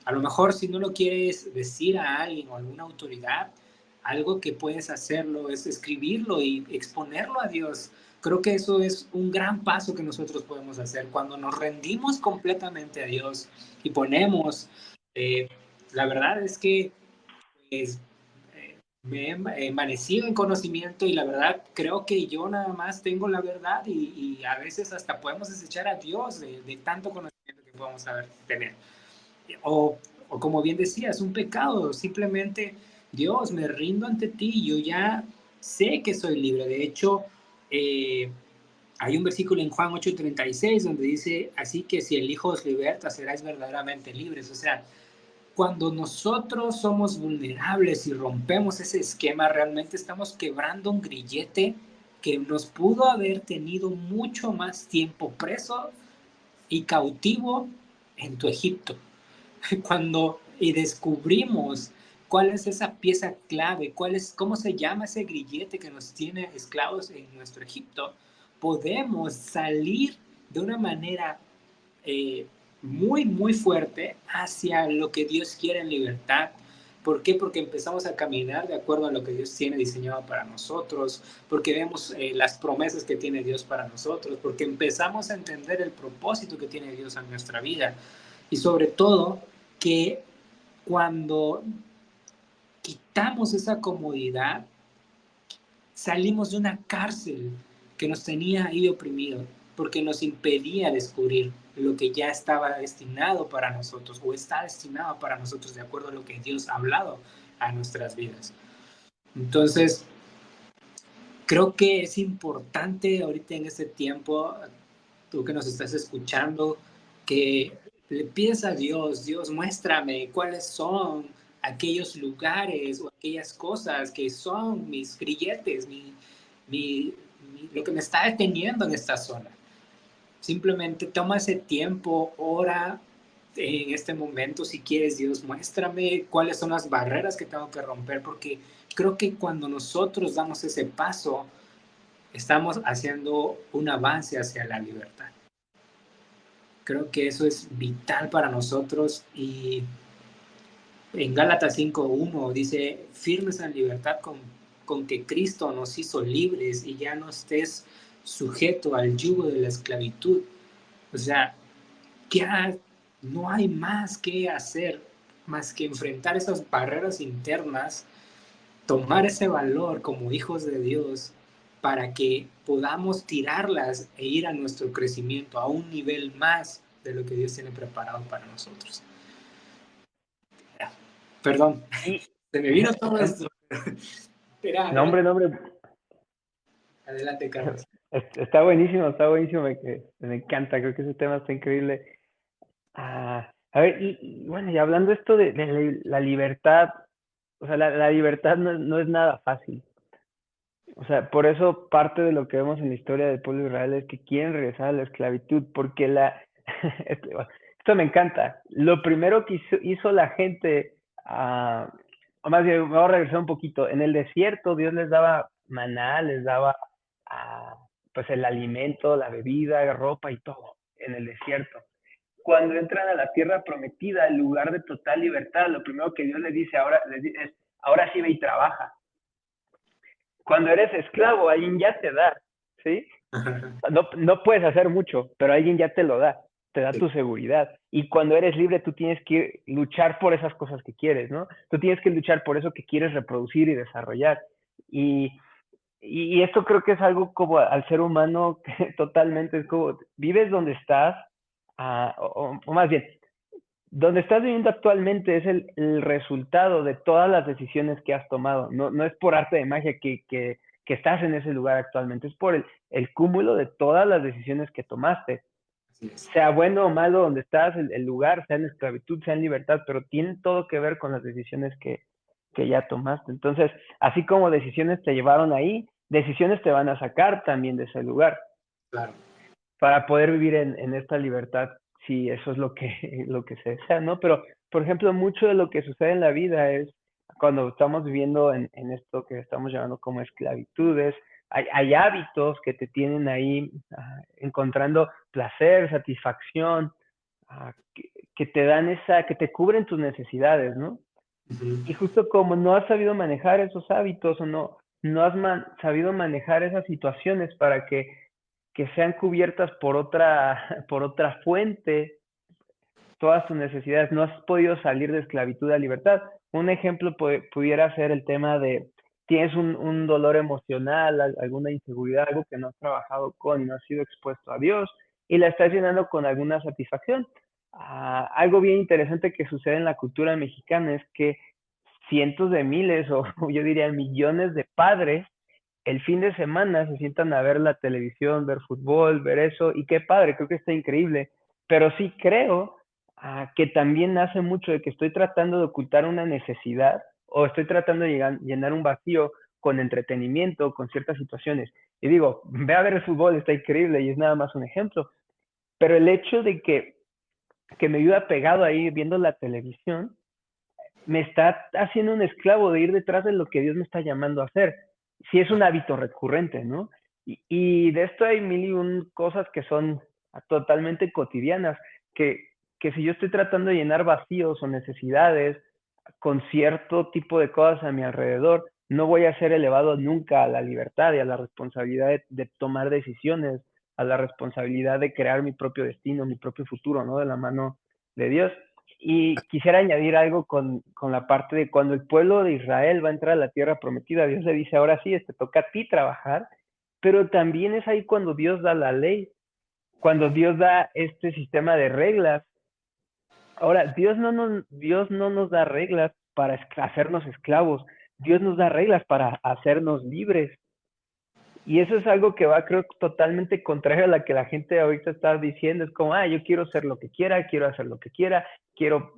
A lo mejor si no lo quieres decir a alguien o a alguna autoridad, algo que puedes hacerlo es escribirlo y exponerlo a Dios. Creo que eso es un gran paso que nosotros podemos hacer cuando nos rendimos completamente a Dios y ponemos, eh, la verdad es que pues, me he envanecido en conocimiento y la verdad creo que yo nada más tengo la verdad y a veces hasta podemos desechar a Dios de tanto conocimiento que podemos saber tener. O, o como bien decía, es un pecado, simplemente Dios, me rindo ante ti, yo ya sé que soy libre. De hecho, eh, hay un versículo en Juan 8:36 donde dice, así que si el Hijo os liberta, seráis verdaderamente libres. O sea, cuando nosotros somos vulnerables y rompemos ese esquema, realmente estamos quebrando un grillete que nos pudo haber tenido mucho más tiempo preso y cautivo en tu Egipto. Cuando y descubrimos cuál es esa pieza clave, cómo se llama ese grillete que nos tiene esclavos en nuestro Egipto, podemos salir de una manera eh, muy, muy fuerte hacia lo que Dios quiere en libertad. ¿Por qué? Porque empezamos a caminar de acuerdo a lo que Dios tiene diseñado para nosotros, porque vemos las promesas que tiene Dios para nosotros, porque empezamos a entender el propósito que tiene Dios en nuestra vida. Y sobre todo, que cuando quitamos esa comodidad, salimos de una cárcel que nos tenía ahí oprimido, porque nos impedía descubrir lo que ya estaba destinado para nosotros o está destinado para nosotros de acuerdo a lo que Dios ha hablado a nuestras vidas. Entonces, creo que es importante ahorita en este tiempo, tú que nos estás escuchando, que le pides a Dios, Dios, muéstrame cuáles son aquellos lugares o aquellas cosas que son mis grilletes, lo que me está deteniendo en esta zona. Simplemente toma ese tiempo, ora en este momento, si quieres, Dios, muéstrame cuáles son las barreras que tengo que romper, porque creo que cuando nosotros damos ese paso, estamos haciendo un avance hacia la libertad. Creo que eso es vital para nosotros y en Gálatas 5:1 dice, firmes en libertad con que Cristo nos hizo libres y ya no estés sujeto al yugo de la esclavitud. O sea, ya no hay más que hacer más que enfrentar esas barreras internas, tomar ese valor como hijos de Dios para que podamos tirarlas e ir a nuestro crecimiento a un nivel más de lo que Dios tiene preparado para nosotros. Perdón, Y, se me vino todo esto. no, hombre, no, hombre, Adelante, Carlos. está buenísimo, me encanta, creo que ese tema está increíble. A ver, y bueno, y hablando esto de la libertad, o sea, la libertad no es nada fácil. O sea, por eso parte de lo que vemos en la historia del pueblo de Israel es que quieren regresar a la esclavitud, porque esto me encanta. Lo primero que hizo la gente, o más bien, me voy a regresar un poquito. En el desierto, Dios les daba maná, les daba ah, pues el alimento, la bebida, la ropa y todo en el desierto. Cuando entran a la tierra prometida, el lugar de total libertad, lo primero que Dios les dice es, ahora sí ve y trabaja. Cuando eres esclavo, alguien ya te da, ¿sí? No puedes hacer mucho, pero alguien ya te da tu seguridad. Y cuando eres libre, tú tienes que luchar por esas cosas que quieres, ¿no? Tú tienes que luchar por eso que quieres reproducir y desarrollar. Y, y esto creo que es algo como al ser humano que totalmente es como, vives donde estás, o más bien, donde estás viviendo actualmente es el resultado de todas las decisiones que has tomado. No es por arte de magia que estás en ese lugar actualmente, es por el cúmulo de todas las decisiones que tomaste. Así es. Sea bueno o malo donde estás, el lugar, sea en esclavitud, sea en libertad, pero tiene todo que ver con las decisiones que ya tomaste. Entonces, así como decisiones te llevaron ahí, decisiones te van a sacar también de ese lugar. Claro. Para poder vivir en esta libertad, si eso es lo que se desea, ¿no? Pero, por ejemplo, mucho de lo que sucede en la vida es cuando estamos viviendo en esto que estamos llamando como esclavitudes, hay hábitos que te tienen ahí encontrando placer, satisfacción, que te dan que te cubren tus necesidades, ¿no? Uh-huh. Y justo como no has sabido manejar esos hábitos o no has sabido manejar esas situaciones para que sean cubiertas por otra fuente, todas tus necesidades, no has podido salir de esclavitud a libertad. Un ejemplo pudiera ser el tema de, tienes un dolor emocional, alguna inseguridad, algo que no has trabajado con y no has sido expuesto a Dios, y la estás llenando con alguna satisfacción. Algo bien interesante que sucede en la cultura mexicana es que cientos de miles o yo diría millones de padres el fin de semana se sientan a ver la televisión, ver fútbol, ver eso, y qué padre, creo que está increíble, pero sí creo que también nace mucho de que estoy tratando de ocultar una necesidad o estoy tratando de llenar un vacío con entretenimiento, con ciertas situaciones. Y digo, ve a ver el fútbol, está increíble y es nada más un ejemplo, pero el hecho de que me viva pegado ahí viendo la televisión, me está haciendo un esclavo de ir detrás de lo que Dios me está llamando a hacer. Si es un hábito recurrente, ¿no? Y de esto hay mil y un cosas que son totalmente cotidianas, que si yo estoy tratando de llenar vacíos o necesidades con cierto tipo de cosas a mi alrededor, no voy a ser elevado nunca a la libertad y a la responsabilidad de tomar decisiones, a la responsabilidad de crear mi propio destino, mi propio futuro, ¿no? De la mano de Dios. Y quisiera añadir algo con la parte de cuando el pueblo de Israel va a entrar a la tierra prometida, Dios le dice, ahora sí, te toca a ti trabajar, pero también es ahí cuando Dios da la ley, cuando Dios da este sistema de reglas. Ahora, Dios no nos da reglas para hacernos esclavos, Dios nos da reglas para hacernos libres. Y eso es algo que va, creo, totalmente contrario a la que la gente ahorita está diciendo. Es como, yo quiero ser lo que quiera, quiero hacer lo que quiera, quiero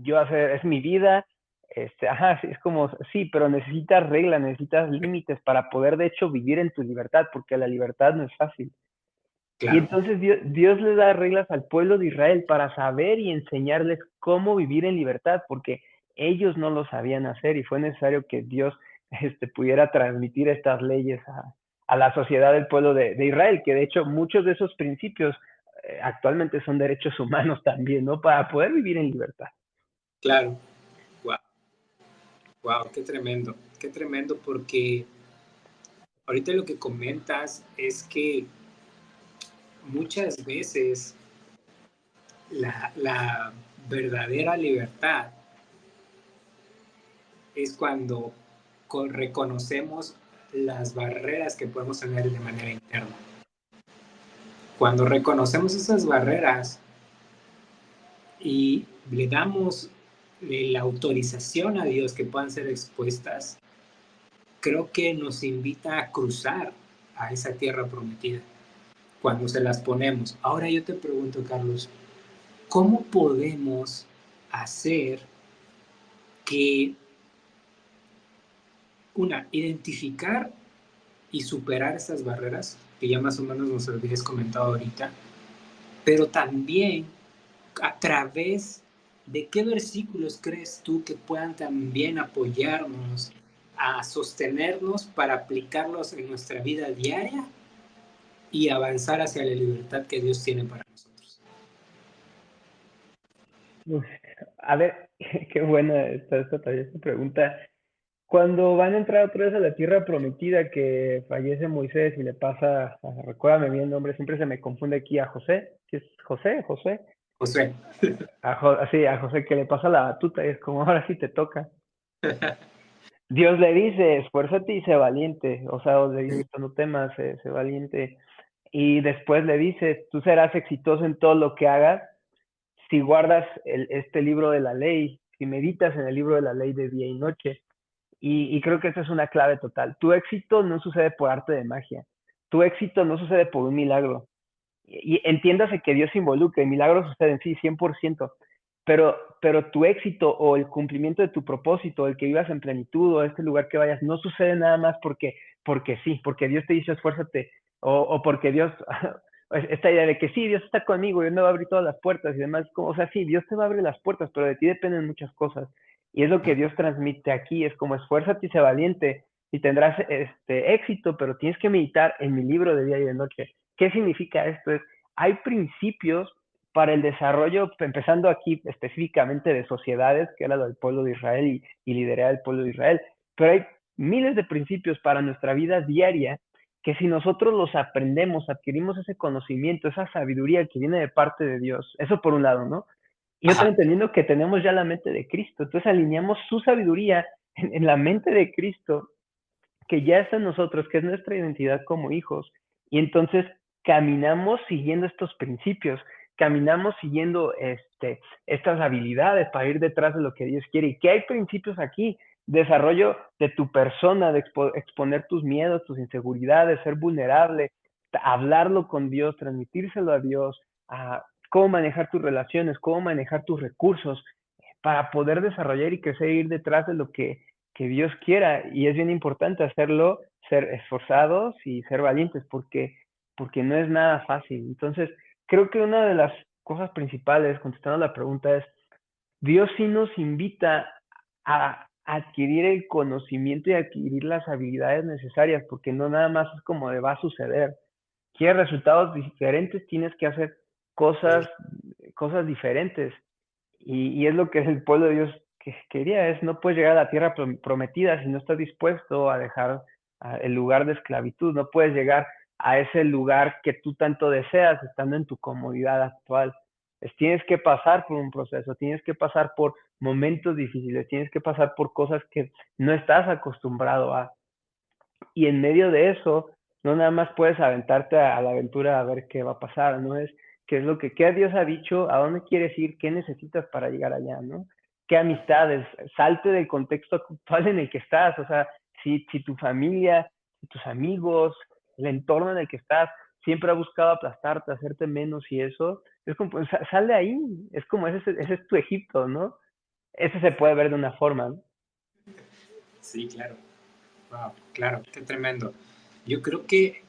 yo hacer, es mi vida. Sí, es como, sí, pero necesitas reglas, necesitas límites para poder, de hecho, vivir en tu libertad, porque la libertad no es fácil. Y Claro. entonces Dios le da reglas al pueblo de Israel para saber y enseñarles cómo vivir en libertad, porque ellos no lo sabían hacer y fue necesario que Dios pudiera transmitir estas leyes a la sociedad del pueblo de Israel, que de hecho muchos de esos principios actualmente son derechos humanos también, ¿no? Para poder vivir en libertad. Claro. Wow. Wow, qué tremendo porque ahorita lo que comentas es que muchas veces la verdadera libertad es cuando reconocemos las barreras que podemos tener de manera interna. Cuando reconocemos esas barreras y le damos la autorización a Dios que puedan ser expuestas, creo que nos invita a cruzar a esa tierra prometida cuando se las ponemos. Ahora yo te pregunto, Carlos, ¿cómo podemos hacer que, identificar y superar esas barreras, que ya más o menos nos habías comentado ahorita, pero también a través de qué versículos crees tú que puedan también apoyarnos a sostenernos para aplicarlos en nuestra vida diaria y avanzar hacia la libertad que Dios tiene para nosotros? Uf, a ver, qué buena está esta pregunta. Cuando van a entrar otra vez a la tierra prometida, que fallece Moisés y le pasa, recuérdame bien el nombre, siempre se me confunde aquí a José, ¿sí es José? José, Josué. sí, a José que le pasa la batuta y es como ahora sí te toca. Dios le dice, esfuérzate y sé valiente, o sea, le dice, no temas, sé valiente. Y después le dice, tú serás exitoso en todo lo que hagas si guardas este libro de la ley, si meditas en el libro de la ley de día y noche. Y creo que esa es una clave total. Tu éxito no sucede por arte de magia. Tu éxito no sucede por un milagro. Y entiéndase que Dios se involucra, y milagros suceden, sí, 100%, pero tu éxito o el cumplimiento de tu propósito, el que vivas en plenitud o a este lugar que vayas, no sucede nada más porque sí, porque Dios te dice esfuérzate, o porque Dios, esta idea de que sí, Dios está conmigo, Dios me va a abrir todas las puertas y demás, o sea, sí, Dios te va a abrir las puertas, pero de ti dependen muchas cosas. Y es lo que Dios transmite aquí, es como esfuérzate y sé valiente, y tendrás éxito, pero tienes que meditar en mi libro de día y de noche. ¿Qué significa esto? Hay principios para el desarrollo, empezando aquí específicamente de sociedades, que era lo del pueblo de Israel y liderar el pueblo de Israel, pero hay miles de principios para nuestra vida diaria que si nosotros los aprendemos, adquirimos ese conocimiento, esa sabiduría que viene de parte de Dios, eso por un lado, ¿no? Y otra, Ajá. entendiendo que tenemos ya la mente de Cristo, entonces alineamos su sabiduría en la mente de Cristo que ya está en nosotros, que es nuestra identidad como hijos. Y entonces caminamos siguiendo estos principios, caminamos siguiendo estas habilidades para ir detrás de lo que Dios quiere. ¿Y qué hay principios aquí? Desarrollo de tu persona, de exponer tus miedos, tus inseguridades, ser vulnerable, hablarlo con Dios, transmitírselo a Dios, a cómo manejar tus relaciones, cómo manejar tus recursos, para poder desarrollar y crecer e ir detrás de lo que Dios quiera. Y es bien importante hacerlo, ser esforzados y ser valientes, porque no es nada fácil. Entonces, creo que una de las cosas principales, contestando la pregunta, es, Dios sí nos invita a adquirir el conocimiento y adquirir las habilidades necesarias, porque no nada más es como de va a suceder. Quieres resultados diferentes, tienes que hacer cosas, cosas diferentes. Y es lo que es el pueblo de Dios que quería, es no puedes llegar a la tierra prometida si no estás dispuesto a dejar el lugar de esclavitud, no puedes llegar a ese lugar que tú tanto deseas estando en tu comodidad actual. Tienes que pasar por un proceso, tienes que pasar por momentos difíciles, tienes que pasar por cosas que no estás acostumbrado a. Y en medio de eso, no nada más puedes aventarte a la aventura a ver qué va a pasar, ¿no? Es qué es lo que qué Dios ha dicho, a dónde quieres ir, qué necesitas para llegar allá, ¿no? Qué amistades, salte del contexto actual en el que estás, o sea, si tu familia, si tus amigos, el entorno en el que estás, siempre ha buscado aplastarte, hacerte menos y eso, es como, sal de ahí, es como ese es tu Egipto, ¿no? Ese se puede ver de una forma, ¿no? Sí, claro. Wow, claro, qué tremendo. Yo creo que,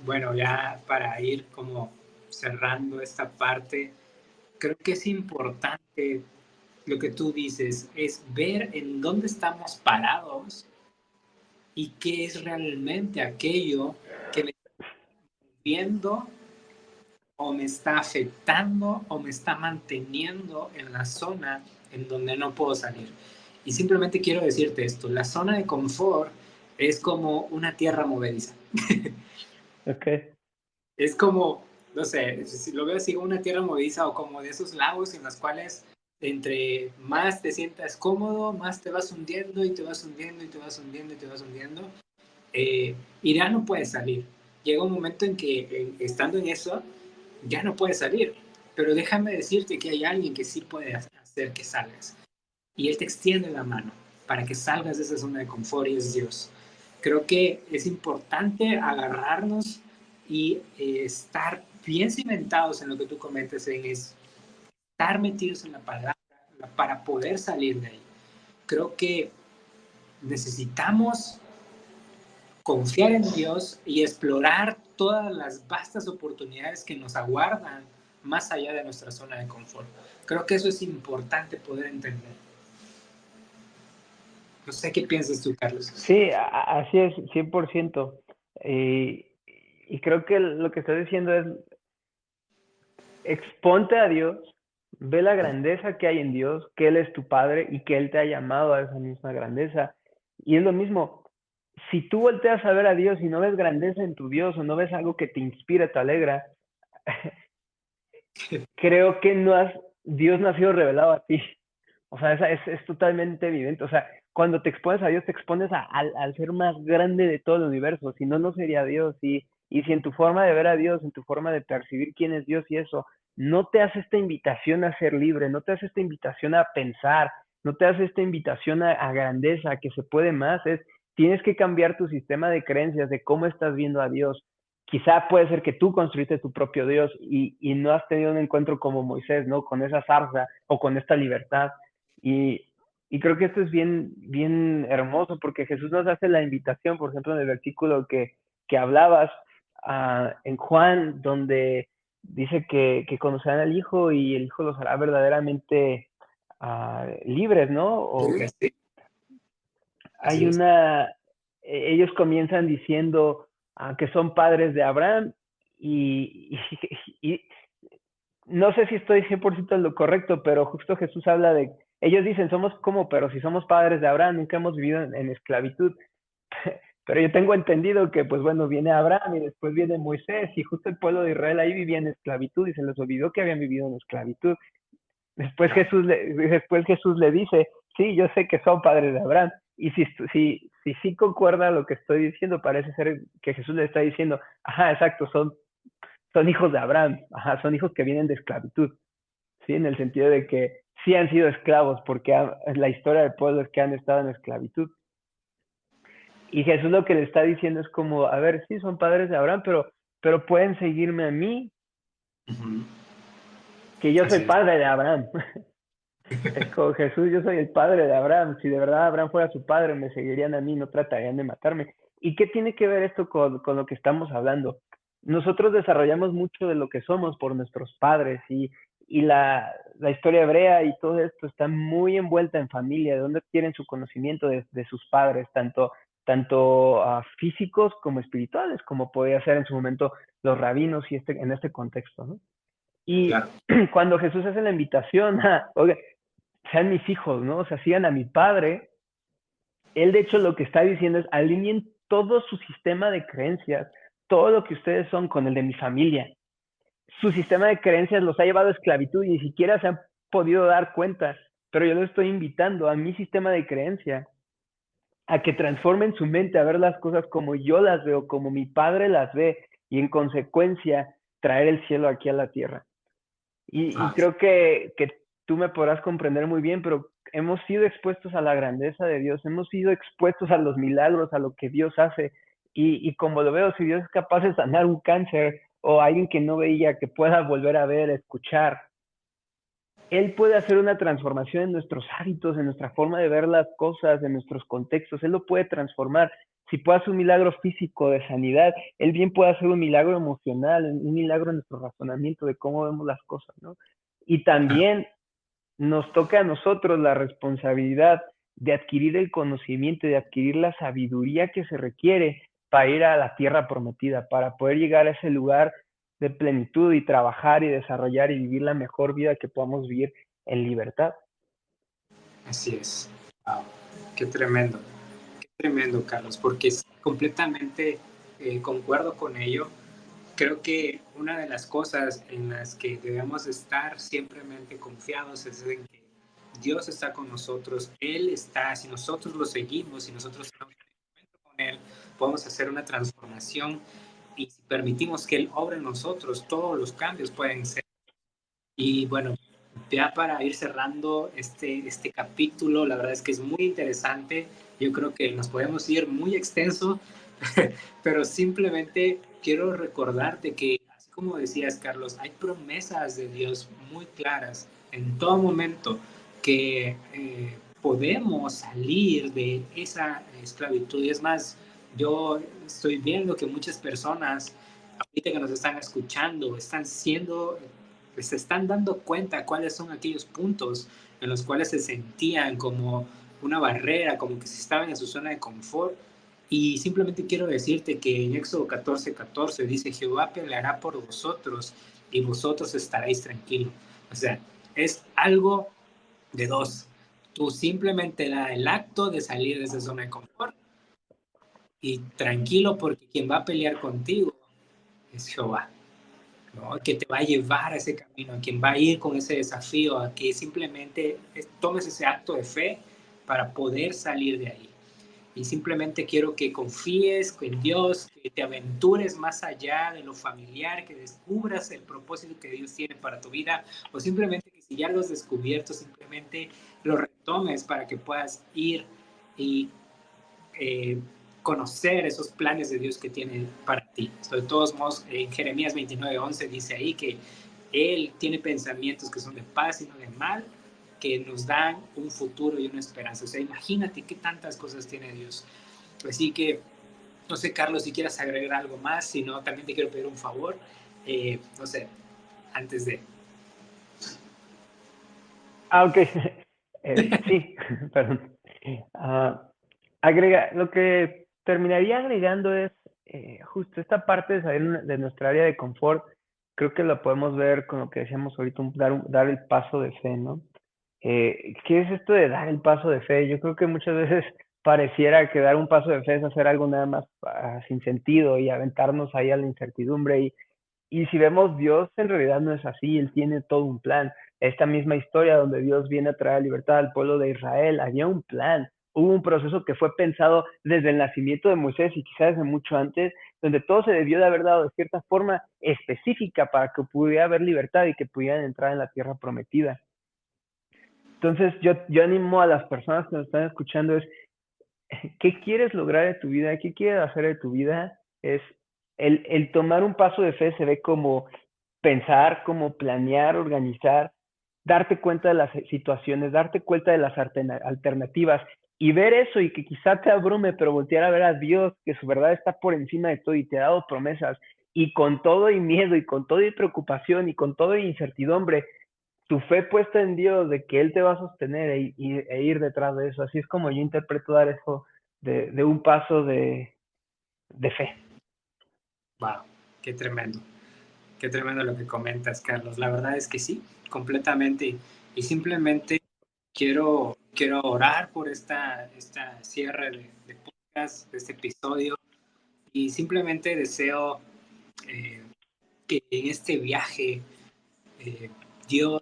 bueno, ya para ir como cerrando esta parte, creo que es importante lo que tú dices, es ver en dónde estamos parados y qué es realmente aquello que me está viendo o me está afectando o me está manteniendo en la zona en donde no puedo salir. Y simplemente quiero decirte esto, la zona de confort es como una tierra movediza. Ok, Es como, no sé, si lo veo así como una tierra movediza o como de esos lagos en los cuales entre más te sientas cómodo, más te vas hundiendo y te vas hundiendo y te vas hundiendo y te vas hundiendo. Y ya no puedes salir. Llega un momento en que estando en eso, ya no puedes salir. pero déjame decirte que hay alguien que sí puede hacer que salgas. Y Él te extiende la mano para que salgas de esa zona de confort y es Dios. Creo que es importante agarrarnos y estar bien cimentados en lo que tú comentas, en estar metidos en la palabra para poder salir de ahí. Creo que necesitamos confiar en Dios y explorar todas las vastas oportunidades que nos aguardan más allá de nuestra zona de confort. Creo que eso es importante poder entender. No sé qué piensas tú, Carlos. Sí, así es, 100%. Y, y creo que lo que estás diciendo es, exponte a Dios, ve la grandeza que hay en Dios, que Él es tu Padre y que Él te ha llamado a esa misma grandeza. Y es lo mismo, si tú volteas a ver a Dios y no ves grandeza en tu Dios o no ves algo que te inspira, te alegra, creo que Dios no ha sido revelado a ti. O sea, es totalmente evidente. O sea, cuando te expones a Dios, te expones al ser más grande de todo el universo. Si no, no sería Dios. Y si en tu forma de ver a Dios, en tu forma de percibir quién es Dios y eso, no te hace esta invitación a ser libre, no te hace esta invitación a pensar, no te hace esta invitación a grandeza, a que se puede más, tienes que cambiar tu sistema de creencias, de cómo estás viendo a Dios. Quizá puede ser que tú construiste tu propio Dios y no has tenido un encuentro como Moisés, ¿no? Con esa zarza o con esta libertad. Y, y creo que esto es bien, bien hermoso porque Jesús nos hace la invitación, por ejemplo, en el versículo que hablabas en Juan, donde dice que conocerán al Hijo y el Hijo los hará verdaderamente libres, ¿no? Hay Así es. ellos comienzan diciendo que son padres de Abraham y, y, no sé si estoy 100% en lo correcto, pero justo Jesús habla de, ellos dicen, somos como, pero si somos padres de Abraham, nunca hemos vivido en esclavitud. Pero yo tengo entendido que, pues bueno, viene Abraham y después viene Moisés y justo el pueblo de Israel ahí vivía en esclavitud y se les olvidó que habían vivido en esclavitud. Después Jesús le dice, sí, yo sé que son padres de Abraham. Y si sí concuerda lo que estoy diciendo, parece ser que Jesús le está diciendo, ajá, exacto, son hijos de Abraham, ajá, son hijos que vienen de esclavitud, ¿sí? En el sentido de que sí han sido esclavos, porque la historia del pueblo es que han estado en esclavitud. Y Jesús lo que le está diciendo es como, a ver, sí, son padres de Abraham, pero pueden seguirme a mí, Uh-huh. que yo soy Así es. padre de Abraham. Es como Jesús, yo soy el padre de Abraham. Si de verdad Abraham fuera su padre, me seguirían a mí, no tratarían de matarme. ¿Y qué tiene que ver esto con lo que estamos hablando? Nosotros desarrollamos mucho de lo que somos por nuestros padres y la historia hebrea y todo esto está muy envuelta en familia, de dónde tienen su conocimiento de sus padres, tanto físicos como espirituales, como podía ser en su momento los rabinos y en este contexto, ¿no? Y Claro. cuando Jesús hace la invitación oiga, sean mis hijos, ¿no? O sea, sigan a mi padre. Él, de hecho, lo que está diciendo es, alineen todo su sistema de creencias, todo lo que ustedes son con el de mi familia. Su sistema de creencias los ha llevado a esclavitud y ni siquiera se han podido dar cuenta, pero yo los estoy invitando a mi sistema de creencia, a que transformen su mente, a ver las cosas como yo las veo, como mi padre las ve, y en consecuencia traer el cielo aquí a la tierra. Y Ah, creo que tú me podrás comprender muy bien, pero hemos sido expuestos a la grandeza de Dios, hemos sido expuestos a los milagros, a lo que Dios hace. Y como lo veo, si Dios es capaz de sanar un cáncer o alguien que no veía, que pueda volver a ver, escuchar, Él puede hacer una transformación en nuestros hábitos, en nuestra forma de ver las cosas, en nuestros contextos. Él lo puede transformar. Si puede hacer un milagro físico de sanidad, Él bien puede hacer un milagro emocional, un milagro en nuestro razonamiento de cómo vemos las cosas, ¿no? Y claro. también nos toca a nosotros la responsabilidad de adquirir el conocimiento, de adquirir la sabiduría que se requiere para ir a la tierra prometida, para poder llegar a ese lugar de plenitud y trabajar y desarrollar y vivir la mejor vida que podamos vivir en libertad. Así es. Wow. Qué tremendo, Carlos, porque completamente concuerdo con ello. Creo que una de las cosas en las que debemos estar simplemente confiados es en que Dios está con nosotros, Él está, si nosotros lo seguimos, si nosotros estamos en el momento con Él, podemos hacer una transformación y si permitimos que Él obre en nosotros, todos los cambios pueden ser. Y bueno, ya para ir cerrando este capítulo, la verdad es que es muy interesante. Yo creo que nos podemos ir muy extenso, pero simplemente quiero recordarte que, así como decías, Carlos, hay promesas de Dios muy claras en todo momento que podemos salir de esa esclavitud. Y es más, yo estoy viendo que muchas personas ahorita que nos están escuchando están siendo, se están dando cuenta cuáles son aquellos puntos en los cuales se sentían como una barrera, como que se estaban en su zona de confort. Y simplemente quiero decirte que en Éxodo 14:14 dice, Jehová peleará por vosotros y vosotros estaréis tranquilos. O sea, es algo de dos. Tú simplemente da el acto de salir de esa zona de confort y tranquilo porque quien va a pelear contigo es Jehová, ¿no? Que te va a llevar a ese camino, a quien va a ir con ese desafío, a que simplemente tomes ese acto de fe para poder salir de ahí. Y simplemente quiero que confíes en Dios, que te aventures más allá de lo familiar, que descubras el propósito que Dios tiene para tu vida, o simplemente que si ya lo has descubierto, simplemente lo retomes para que puedas ir y eh, conocer esos planes de Dios que tiene para ti. De todos modos, en Jeremías 29:11 dice ahí que Él tiene pensamientos que son de paz y no de mal, que nos dan un futuro y una esperanza. O sea, imagínate qué tantas cosas tiene Dios. Así que, no sé, Carlos, si quieras agregar algo más, si no, también te quiero pedir un favor. No sé, antes de... Ah, ok. Sí, perdón. Ah, lo que terminaría agregando es justo esta parte de salir de nuestra área de confort. Creo que lo podemos ver con lo que decíamos ahorita, dar el paso de fe, ¿no? ¿Qué es esto de dar el paso de fe? Yo creo que muchas veces pareciera que dar un paso de fe es hacer algo nada más sin sentido y aventarnos ahí a la incertidumbre. Y si vemos, Dios en realidad no es así, Él tiene todo un plan. Esta misma historia donde Dios viene a traer libertad al pueblo de Israel, había un plan, hubo un proceso que fue pensado desde el nacimiento de Moisés y quizás desde mucho antes, donde todo se debió de haber dado de cierta forma específica para que pudiera haber libertad y que pudieran entrar en la tierra prometida. Entonces yo animo a las personas que nos están escuchando es, ¿qué quieres lograr en tu vida? ¿Qué quieres hacer en tu vida? Es el tomar un paso de fe se ve como pensar, como planear, organizar, darte cuenta de las situaciones, darte cuenta de las alternativas y ver eso y que quizá te abrume, pero voltear a ver a Dios, que su verdad está por encima de todo y te ha dado promesas y con todo y miedo y con todo y preocupación y con todo y incertidumbre, tu fe puesta en Dios de que Él te va a sostener e ir detrás de eso. Así es como yo interpreto dar eso de un paso de fe. Wow, qué tremendo. Qué tremendo lo que comentas, Carlos. La verdad es que sí, completamente. Y simplemente quiero orar por esta cierre de podcast, de este episodio. Y simplemente deseo eh, que en este viaje eh, Dios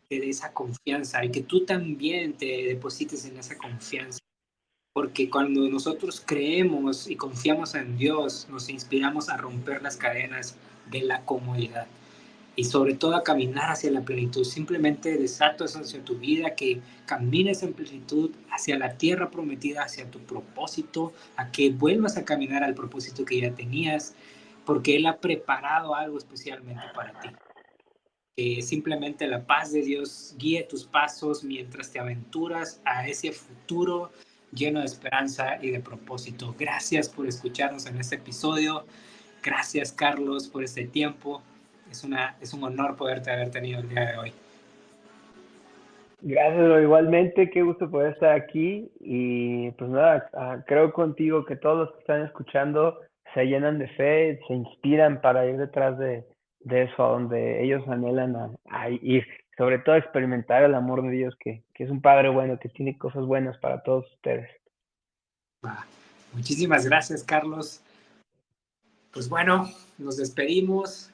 te dé esa confianza y que tú también te deposites en esa confianza. Porque cuando nosotros creemos y confiamos en Dios, nos inspiramos a romper las cadenas de la comodidad y sobre todo a caminar hacia la plenitud. Simplemente desato eso hacia tu vida, que camines en plenitud hacia la tierra prometida, hacia tu propósito, a que vuelvas a caminar al propósito que ya tenías, porque Él ha preparado algo especialmente para ti. Que simplemente la paz de Dios guíe tus pasos mientras te aventuras a ese futuro lleno de esperanza y de propósito. Gracias por escucharnos en este episodio. Gracias, Carlos, por este tiempo. Es un honor poderte haber tenido el día de hoy. Gracias, igualmente, qué gusto poder estar aquí y pues nada, creo contigo que todos los que están escuchando se llenan de fe, se inspiran para ir detrás de eso, a donde ellos anhelan a ir, sobre todo a experimentar el amor de Dios, que es un Padre bueno, que tiene cosas buenas para todos ustedes. Muchísimas gracias, Carlos. Pues bueno, nos despedimos.